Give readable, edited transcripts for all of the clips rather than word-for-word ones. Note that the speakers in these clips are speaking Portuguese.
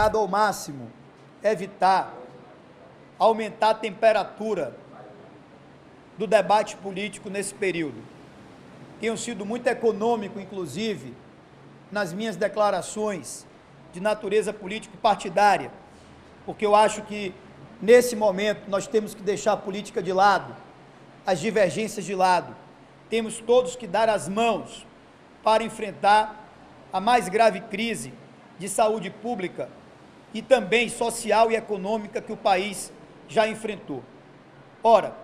tentado ao máximo evitar aumentar a temperatura do debate político nesse período. Tenho sido muito econômico, inclusive, nas minhas declarações de natureza político-partidária, porque eu acho que, nesse momento, nós temos que deixar a política de lado, as divergências de lado. Temos todos que dar as mãos para enfrentar a mais grave crise de saúde pública e também social e econômica que o país já enfrentou. Ora,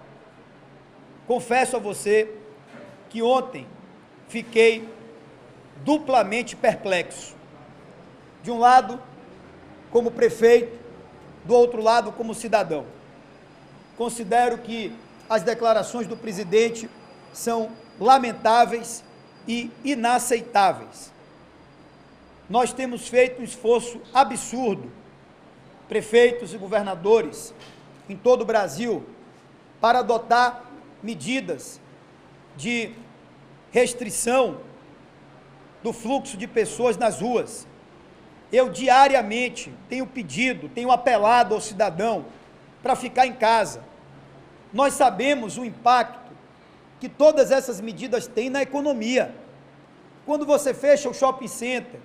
confesso a você que ontem fiquei duplamente perplexo. De um lado, como prefeito, do outro lado, como cidadão. Considero que as declarações do presidente são lamentáveis e inaceitáveis. Nós temos feito um esforço absurdo, prefeitos e governadores em todo o Brasil, para adotar medidas de restrição do fluxo de pessoas nas ruas. Eu diariamente tenho pedido, tenho apelado ao cidadão para ficar em casa. Nós sabemos o impacto que todas essas medidas têm na economia. Quando você fecha o shopping center,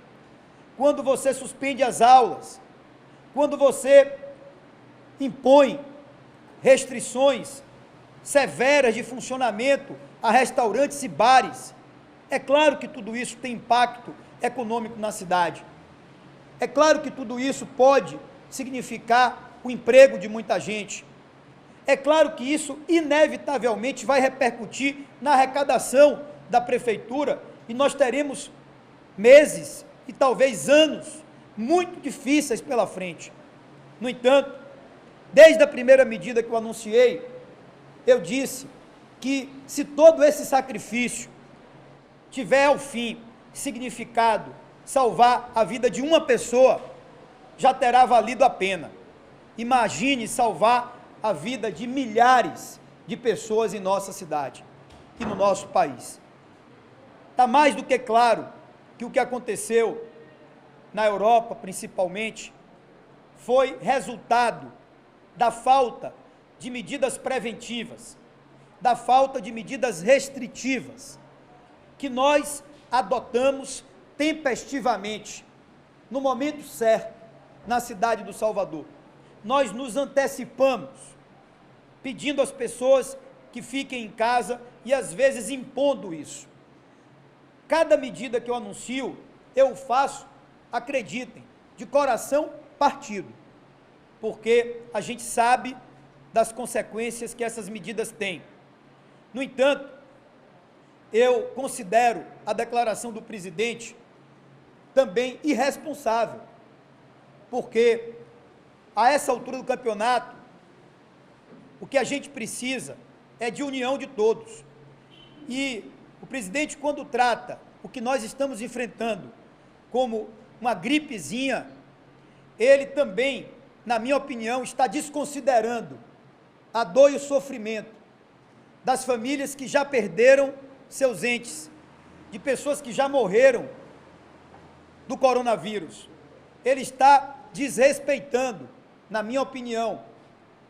quando você suspende as aulas, quando você impõe restrições severas de funcionamento a restaurantes e bares, é claro que tudo isso tem impacto econômico na cidade. É claro que tudo isso pode significar o emprego de muita gente. É claro que isso, inevitavelmente, vai repercutir na arrecadação da prefeitura e nós teremos meses e talvez anos muito difíceis pela frente. No entanto, desde a primeira medida que eu anunciei, eu disse que se todo esse sacrifício tiver ao fim significado salvar a vida de uma pessoa, já terá valido a pena. Imagine salvar a vida de milhares de pessoas em nossa cidade e no nosso país. Está mais do que claro que o que aconteceu na Europa, principalmente, foi resultado da falta de medidas preventivas, da falta de medidas restritivas, que nós adotamos tempestivamente, no momento certo, na cidade do Salvador. Nós nos antecipamos, pedindo às pessoas que fiquem em casa e, às vezes, impondo isso. Cada medida que eu anuncio, eu faço, acreditem, de coração partido, porque a gente sabe das consequências que essas medidas têm. No entanto, eu considero a declaração do presidente também irresponsável, porque a essa altura do campeonato, o que a gente precisa é de união de todos. E o presidente, quando trata o que nós estamos enfrentando como uma gripezinha, ele também, na minha opinião, está desconsiderando a dor e o sofrimento das famílias que já perderam seus entes, de pessoas que já morreram do coronavírus. Ele está desrespeitando, na minha opinião,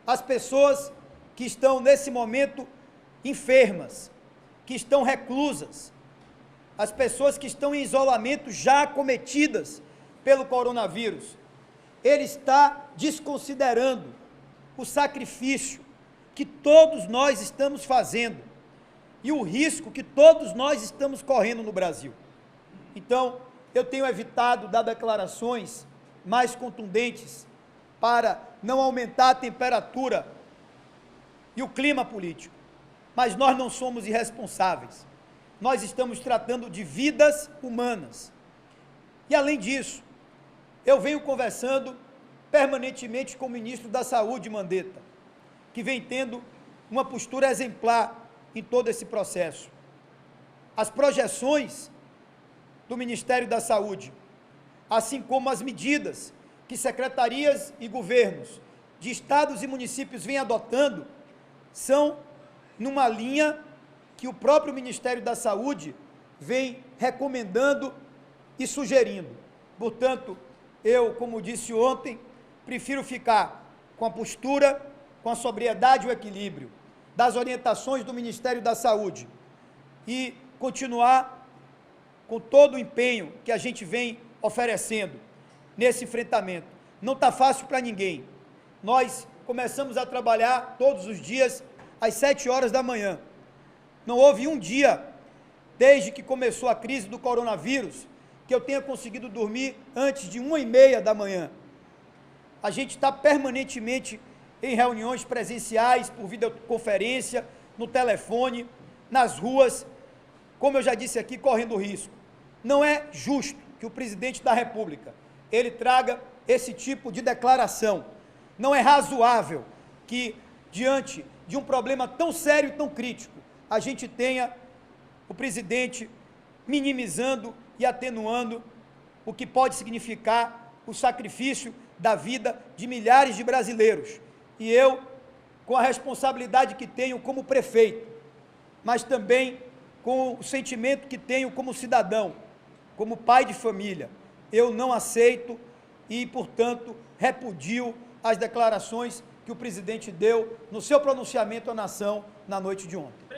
as pessoas que estão nesse momento enfermas, que estão reclusas, as pessoas que estão em isolamento já acometidas pelo coronavírus. Ele está desconsiderando o sacrifício que todos nós estamos fazendo e o risco que todos nós estamos correndo no Brasil. Então, eu tenho evitado dar declarações mais contundentes para não aumentar a temperatura e o clima político. Mas nós não somos irresponsáveis. Nós estamos tratando de vidas humanas. E, além disso, eu venho conversando permanentemente com o ministro da Saúde, Mandetta, que vem tendo uma postura exemplar em todo esse processo. As projeções do Ministério da Saúde, assim como as medidas que secretarias e governos de estados e municípios vêm adotando, são numa linha que o próprio Ministério da Saúde vem recomendando e sugerindo. Portanto, eu, como disse ontem, prefiro ficar com a postura, com a sobriedade e o equilíbrio das orientações do Ministério da Saúde e continuar com todo o empenho que a gente vem oferecendo nesse enfrentamento. Não está fácil para ninguém. Nós começamos a trabalhar todos os dias às 7 horas da manhã. Não houve um dia, desde que começou a crise do coronavírus, que eu tenha conseguido dormir antes de 1h30 da manhã. A gente está permanentemente em reuniões presenciais, por videoconferência, no telefone, nas ruas, como eu já disse aqui, correndo risco. Não é justo que o presidente da República, ele traga esse tipo de declaração. Não é razoável que, diante de um problema tão sério e tão crítico, a gente tenha o presidente minimizando e atenuando o que pode significar o sacrifício da vida de milhares de brasileiros. E eu, com a responsabilidade que tenho como prefeito, mas também com o sentimento que tenho como cidadão, como pai de família, eu não aceito e, portanto, repudio as declarações que o presidente deu no seu pronunciamento à nação na noite de ontem.